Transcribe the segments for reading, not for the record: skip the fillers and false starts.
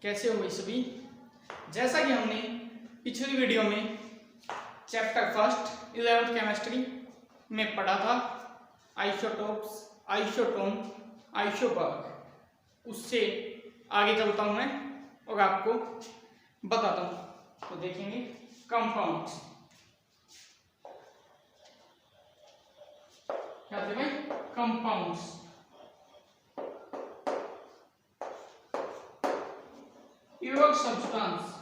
कैसे हो भाई सभी। जैसा कि हमने पिछली वीडियो में चैप्टर फर्स्ट 11th केमिस्ट्री में पढ़ा था आइसोटोप्स, आइसोटोन, आइसोबर्ग, उससे आगे चलता हूं मैं और आपको बताता हूं। तो देखेंगे कंपाउंड्स क्या थे भाई, compounds. Pure substance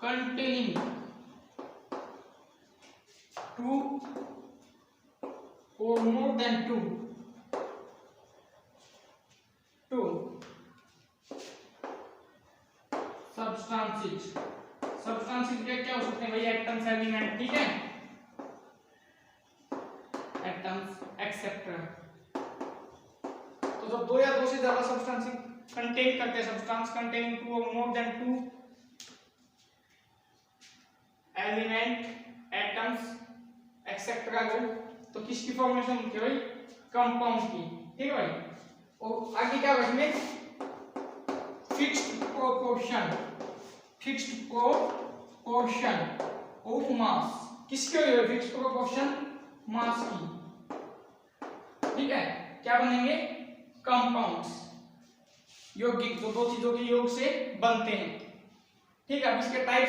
containing two or more than two substances क्या हो सकते हैं भाई, एटम्स, एलिमेंट, ठीक है, एटम्स एक्सेट्रा। तो जब दो या दो से ज्यादा सब्सटेंस कंटेन करते हैं, सब्सटेंस कंटेनिंग टू और more than two element, atoms etcetera को, तो किसकी फॉर्मेशन होती है भाई, कंपाउंड की, ठीक है भाई। और आगे क्या होगा इसमें, फिक्स्ड प्रोपोर्शन ऑफ मास, किसके लिए फिक्स्ड प्रोपोर्शन, मास की, ठीक है। क्या बनेंगे, कंपाउंड्स, यौगिक, जो दो चीजों के योग से बनते हैं, ठीक है। अब इसके टाइप,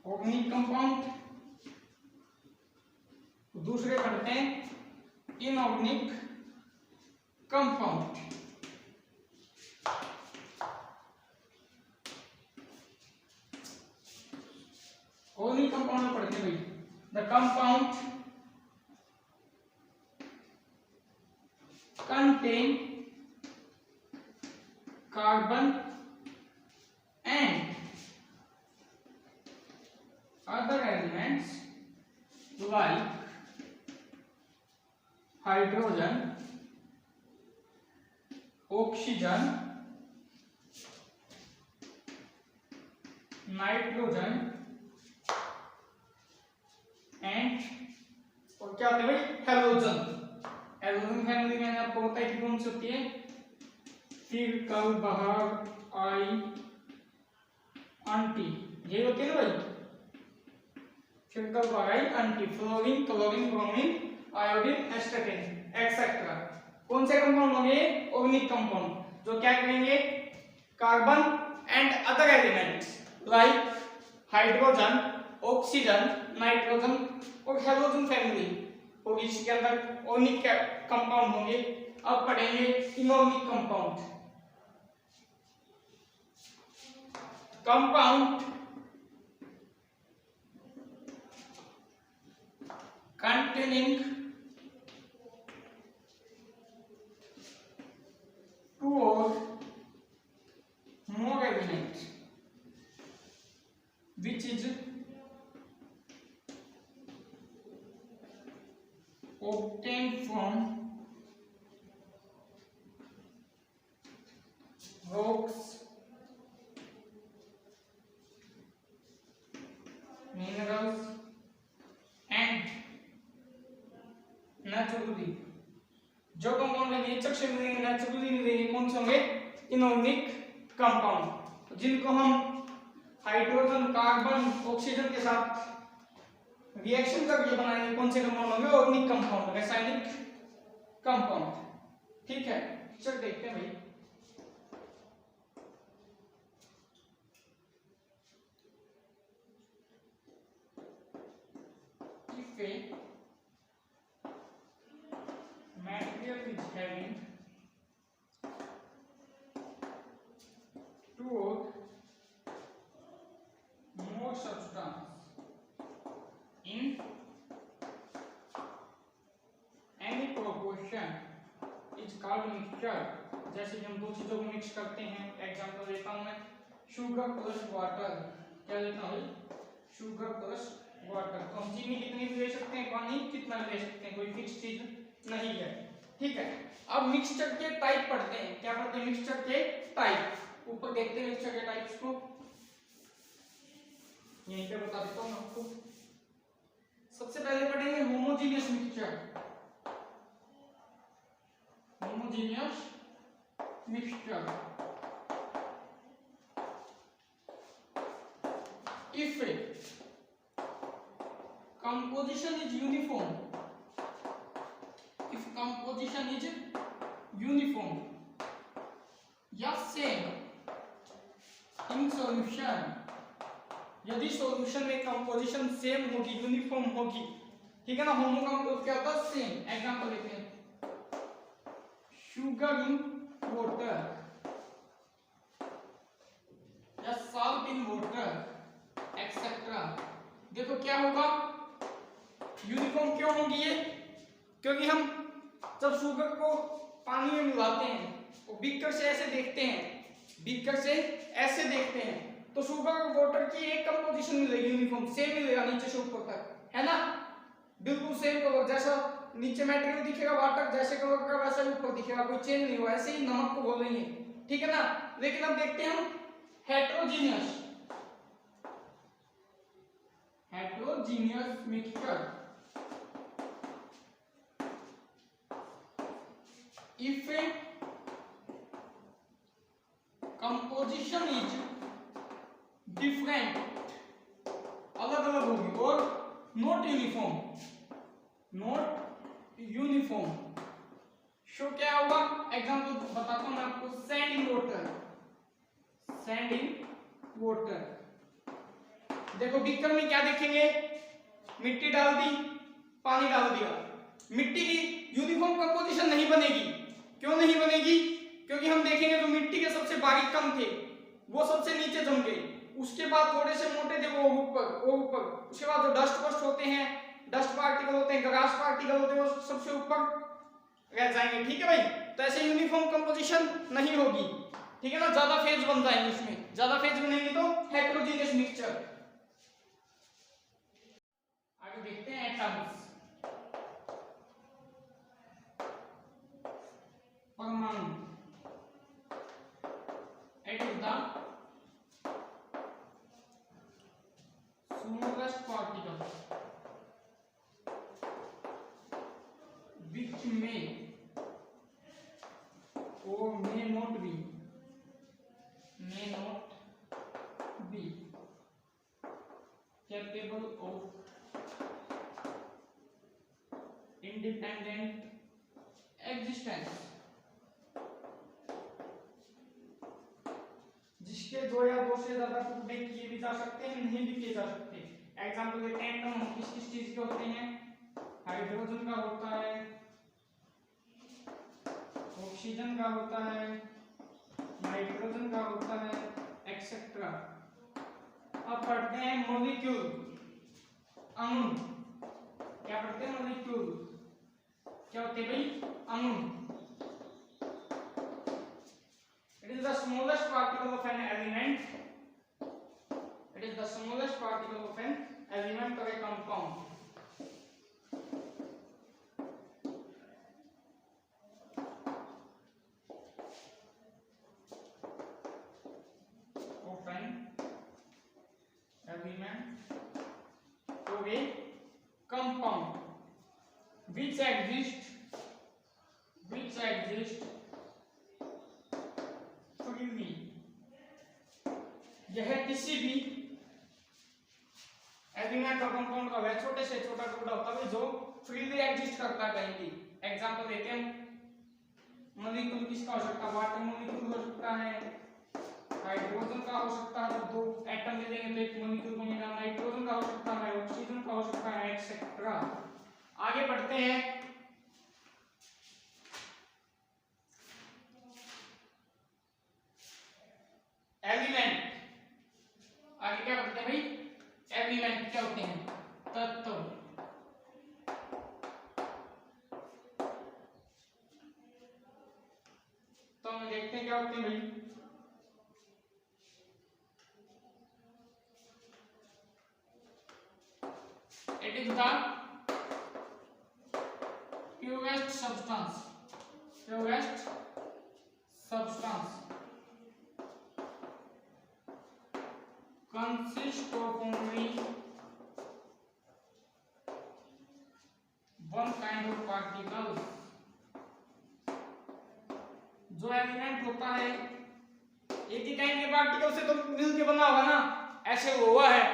ऑर्गेनिक कंपाउंड, दूसरे पढ़ते हैं इनऑर्गेनिक कंपाउंड। ऑर्गेनिक कंपाउंड में पढ़ते हैं भाई, the compound contain carbon and other elements like hydrogen, oxygen, nitrogen and और क्या होते हैं भाई, हेलोजन। एल्यूमिनियम फैमिली में आपको पता है कि कौन सी होती है, फिर कल बाहर आई आंटी, ये होती है ना भाई, फिर कल बाहर आई आंटी, fluorine, chlorine, bromine, iodine, astatine etcetera. कौन से कंपाउंड होंगे, ऑर्गेनिक कंपाउंड, जो क्या करेंगे, carbon and other elements like hydrogen, oxygen, nitrogen और हेलोजन फैमिली, और इसके अंदर ऑर्गेनिक कंपाउंड होंगे। अब पढ़ेंगे inorganic compound. Compound containing two और more elements which is obtained from rocks, minerals and naturally, जो कंपाउंड नेचर से मिलेंगे, नेचुरली मिलेंगे, कौन से होंगे, इनऑर्गेनिक कंपाउंड, जिनको हम हाइड्रोजन, कार्बन, ऑक्सीजन के साथ रिएक्शन करके बनाएंगे, कौन से कंपाउंड होंगे, ऑर्गेनिक कंपाउंड, रासायनिक कंपाउंड, ठीक है। चल देखते हैं भाई, if a material is having two or more substance in any proportion is called mixture। जैसे कि हम दो चीजों को मिक्स करते हैं, एग्जांपल देता हूं मैं, शुगर प्लस वाटर, क्या देता हूं, शुगर प्लस वाटर। तो हम चीनी कितनी भी ले सकते हैं, पानी कितना भी ले सकते हैं, कोई फिक्स चीज नहीं है, ठीक है। अब मिक्सचर के टाइप पढ़ते हैं, क्या पढ़ते हैं, मिक्सचर के टाइप। ऊपर देखते हैं मिक्सचर के टाइप्स को, यहीं पे बता देता हूं आपको। सबसे पहले पढ़ेंगे homogeneous mixture. homogeneous mixture. If composition is uniform, if composition is uniform या सेम इन सॉल्यूशन, यदि सॉल्यूशन में कंपोजिशन सेम होगी, यूनिफॉर्म होगी, ठीक है ना, होमो का मतलब क्या होता है, सेम। एग्जांपल लेते हैं, शुगर इन वाटर या सॉल्ट इन वाटर एक्सेट्रा। देखो क्या होगा, यूनिफॉर्म क्यों होगी ये, क्योंकि हम जब शुगर को पानी में मिलाते हैं, वो बीकर से ऐसे देखते हैं, बीकर से ऐसे देखते हैं, तो शुगर और वाटर की एक कंपोजिशन मिलेगी, यूनिफॉर्म सेम मिलेगा नीचे से ऊपर तक, है ना, बिल्कुल सेम कलर, जैसा नीचे मटेरियल दिखेगा वाटर जैसे कलर का वैसा ही ऊपर दिखेगा, कोई चेंज नहीं हुआ। ऐसे ही नमक को बोलेंगे, ठीक है ना। लेकिन अब देखते हैं हम heterogeneous, heterogeneous mixture. If composition is different, अलग अलग होगी और not uniform, not uniform, show क्या होगा, एग्जाम्पल बताता हूं मैं आपको, sand in water, sand in water. देखो बीकर में क्या देखेंगे, मिट्टी डाल दी, पानी डाल दिया, मिट्टी की यूनिफॉर्म कंपोजिशन नहीं बनेगी। क्यों नहीं बनेगी, क्योंकि हम देखेंगे जो मिट्टी के सबसे बारीक कण थे वो सबसे नीचे जम गए, उसके बाद थोड़े से मोटे थे वो ऊपर, उसके बाद जो डस्ट वस्ट होते हैं, डस्ट पार्टिकल होते हैं, ग्लास पार्टिकल होते हैं, वो सबसे ऊपर रह जाएंगे, ठीक है भाई। तो ऐसे यूनिफॉर्म कंपोजिशन नहीं होगी, ठीक है ना, ज्यादा फेज बन जाएंगे, उसमें ज्यादा फेज बनेंगे तो हेटेरोजीनियस मिक्सचर। आगे देखते हैं एटम्स, परमाणु। It is the smallest particle which may or may not be capable of independent existence, जिसके दो या दो से ज्यादा टुकड़े किए भी जा सकते हैं, नहीं भी किए जा सकते। एग्जांपल देते हैं, एटम किस किस चीज के होते हैं, हाइड्रोजन का होता है, ऑक्सीजन का होता है, नाइट्रोजन का होता है, एक्सेट्रा। अब पढ़ते हैं मॉलिक्यूल, अणु। क्या पढ़ते हैं, मॉलिक्यूल क्या होते हैं भाई, अणु। It is the smallest particle of an element. It is the smallest particle of an element or a compound. Of an element or a compound which exists यह किसी भी एलिमेंट और कंपाउंड का वह छोटे से छोटा टुकड़ा होता है जो फ्रीली एग्जिस्ट करता है कहीं भी। एग्जांपल देते हैं, मॉलिक्यूल किसका हो सकता है, वाटर मॉलिक्यूल हो सकता है, हाइड्रोजन का हो सकता है, जब दो एटम ले लेंगे तो एक मॉलिक्यूल बनेगा, नाइट्रोजन का हो सकता है, ऑक्सीजन का हो सकता है, एक्सेट्रा। आगे बढ़ते हैं, एलिमेंट। आगे क्या पढ़ते हैं भाई, एलिमेंट क्या होते हैं, तत्व। तो हम देखते हैं क्या होते हैं भाई, it is the purest substance consist of only one kind of particles होता है, एक ही काइंड के पार्टिकल से तो मिलके बना होगा ना। ऐसे लोहा है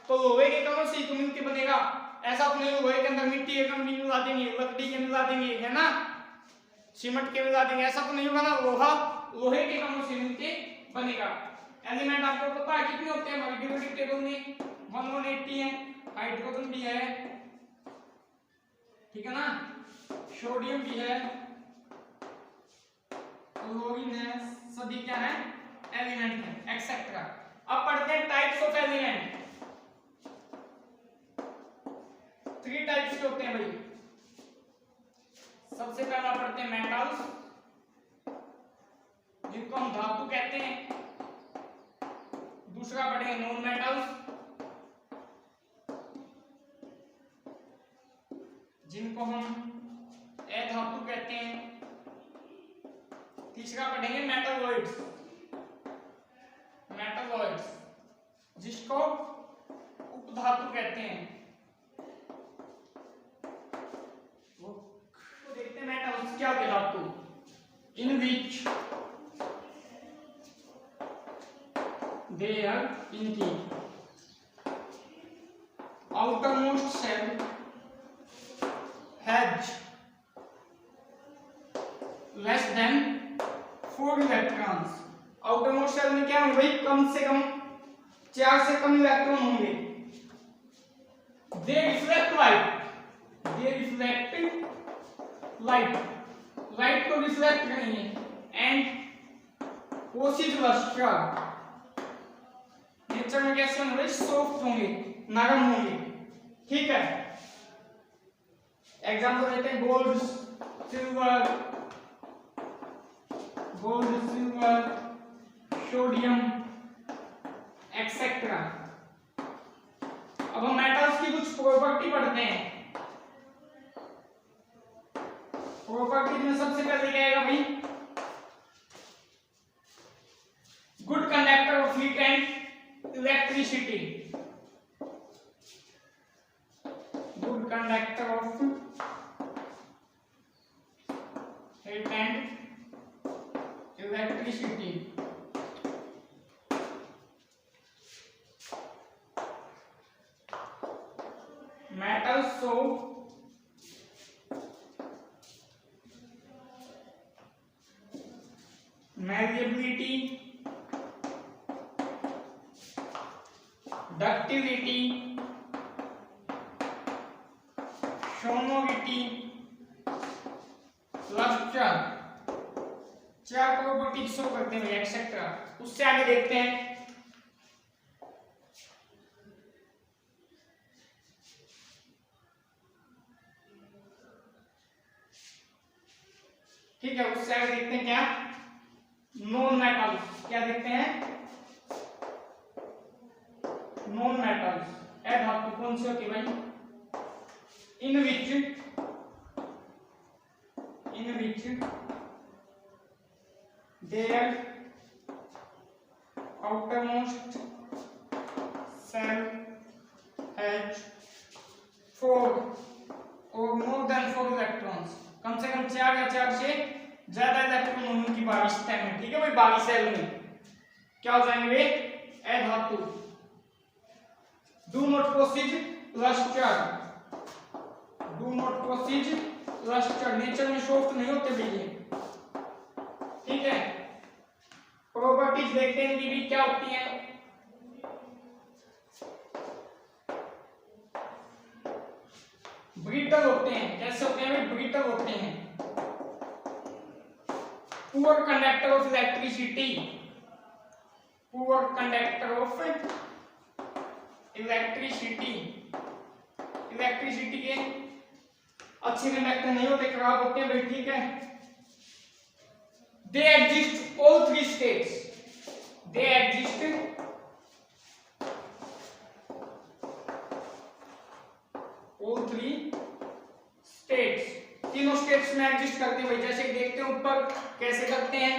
तो लोहे के कणों से ही तो मिलके बनेगा, ऐसा तो नहीं लोहे के अंदर मिट्टी के कण भी मिला देंगे, लकड़ी के मिला देंगे, है ना, सीमेंट के मिला देंगे, ऐसा तो नहीं होगा ना। लोहा लोहे के कणों से मिलके बनेगा। एलिमेंट आपको पता है कितने होते हैं हमारे पीरियोडिक टेबल में, 180 है, हाइड्रोजन भी है, ठीक है ना, सोडियम भी है, क्लोरीन है, सभी क्या है, एलिमेंट है, एक्सेट्रा। अब पढ़ते हैं टाइप्स ऑफ एलिमेंट। 3 टाइप्स के होते हैं भाई। सबसे पहला पढ़ते हैं मेटल्स, जिनको हम धातु कहते हैं। दूसरा पढ़ेंगे नॉन मेटल्स, जिनको हम अधातु कहते हैं। तीसरा पढ़ेंगे मेटलॉइड्स, मेटलॉइड्स जिसको उपधातु कहते हैं। वो देखते हैं मेटल्स क्या होते हैं धातु, इन विच they are in the outermost shell has less than 4 electrons। outermost shell में क्या होंगे भाई, कम से कम 4 से कम इलेक्ट्रॉन होंगे। they reflect light, लाइट को रिफ्लेक्ट करेंगे, एंड possess luster, नेचर में कैसे होंगे, सॉफ्ट होंगे, नरम होंगे, ठीक है। एग्जांपल देते हैं गोल्ड, सिल्वर, सोडियम एक्सेट्रा। अब हम मेटल्स की कुछ प्रॉपर्टी पढ़ते हैं। प्रॉपर्टी में सबसे पहले क्या आएगा भाई, good conductor of heat and electricity, good conductor of heat and electricity। metals show malleability, ductility, sonority, luster, 4 property show करते हैं एक्सेट्रा। उससे आगे देखते हैं ठीक है। उससे आगे देखते हैं क्या, नॉन मेटल्स। क्या देखते हैं, नॉन मेटल्स। अधातु कौन से होती है भाई, इन विच their outermost shell has 4 or more than 4 electrons। कम से कम 4 या 4 से ज्यादा इलेक्ट्रॉन होने की 22 तय में, ठीक है भाई। 22 सेल में क्या हो जाएंगे वे, अधातु। do not possess luster, nature में सॉफ्ट नहीं होते भैया, ठीक है। प्रॉपर्टीज देखते हैं कि भी क्या होती हैं। ब्रिटल होते हैं, कैसे होते हैं भाई, ब्रिटल होते हैं। Poor conductor of electricity, electricity के अच्छे कंडक्टर नहीं होते, खराब होते हैं भाई, ठीक है। They exist all 3 states, तीनों स्टेट्स में एग्जिस्ट करते हैं भाई। जैसे देखते हैं ऊपर कैसे करते हैं,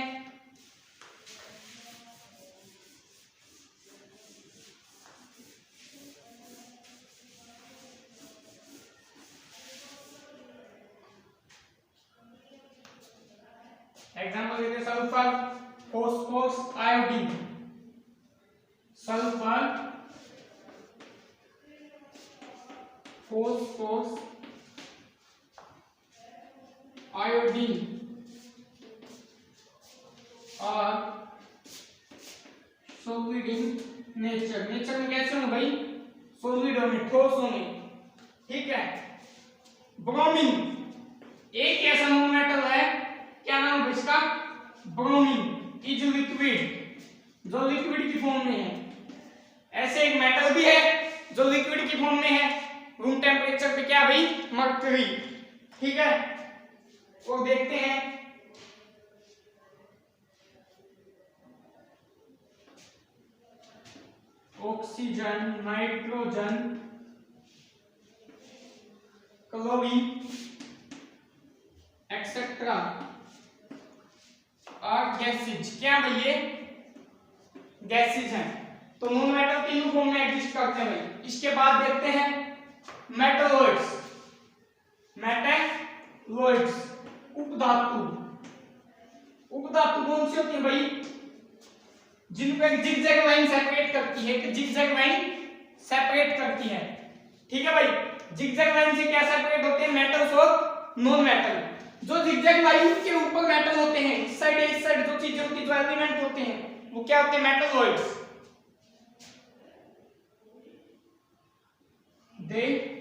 एग्जांपल देते हैं sulphur, phosphorus iodine, sulphur, phosphorus iodine और सॉलिड इन नेचर। नेचर में कैसे होंगे भाई? सॉलिड होंगे, ठोस होंगे, ठीक है। ब्रोमीन एक ऐसा नॉन मेटल है, क्या नाम है इसका? ब्रोमीन इज लिक्विड, जो लिक्विड की फॉर्म में है। ऐसे एक मेटल भी है जो लिक्विड की फॉर्म में है, रूम टेम्परेचर पे, क्या भाई? मर्क्यूरी, ठीक है। और देखते हैं ऑक्सीजन, नाइट्रोजन, क्लोरीन एक्सेट्रा और गैसेज। क्या भाई? ये गैसेज हैं। तो नॉन मेटल तीनों फॉर्म में एग्जिस्ट करते हैं भाई। इसके बाद देखते हैं मेटलॉइड्स। मेटलॉइड्स उपधातु। उपधातु कौन सी होती है भाई? जिनको एक जिगजैग लाइन सेपरेट करती है, एक जिगजैग लाइन सेपरेट करती है, ठीक है भाई। जिगजैग लाइन से क्या सेपरेट होते हैं? मेटल्स और नॉन मेटल। जो जिगजैग लाइन के ऊपर मेटल होते हैं, इस साइड जो चीजें होती है, जो एलिमेंट होते हैं, वो क्या होते हैं? Metalloids. They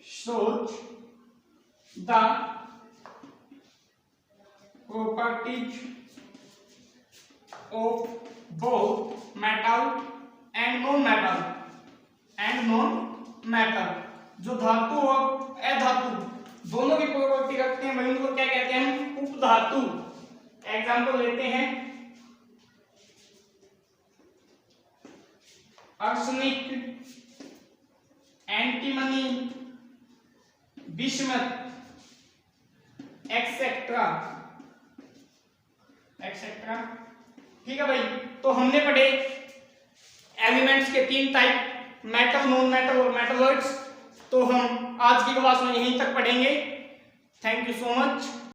shows the properties of both metal and non-metal। जो धातु और अधातु दोनों की प्रॉपर्टी रखते हैं वही उनको क्या कहते हैं? हम उपधातु। एग्जांपल लेते हैं आर्सेनिक, एंटीमनी, बिस्मथ एक्सेट्रा, ठीक है भाई। तो हमने पढ़े एलिमेंट्स के 3 टाइप, मेटल, नॉन मेटल और मेटलॉइड्स। तो हम आज की क्लास में यहीं तक पढ़ेंगे। Thank you so much.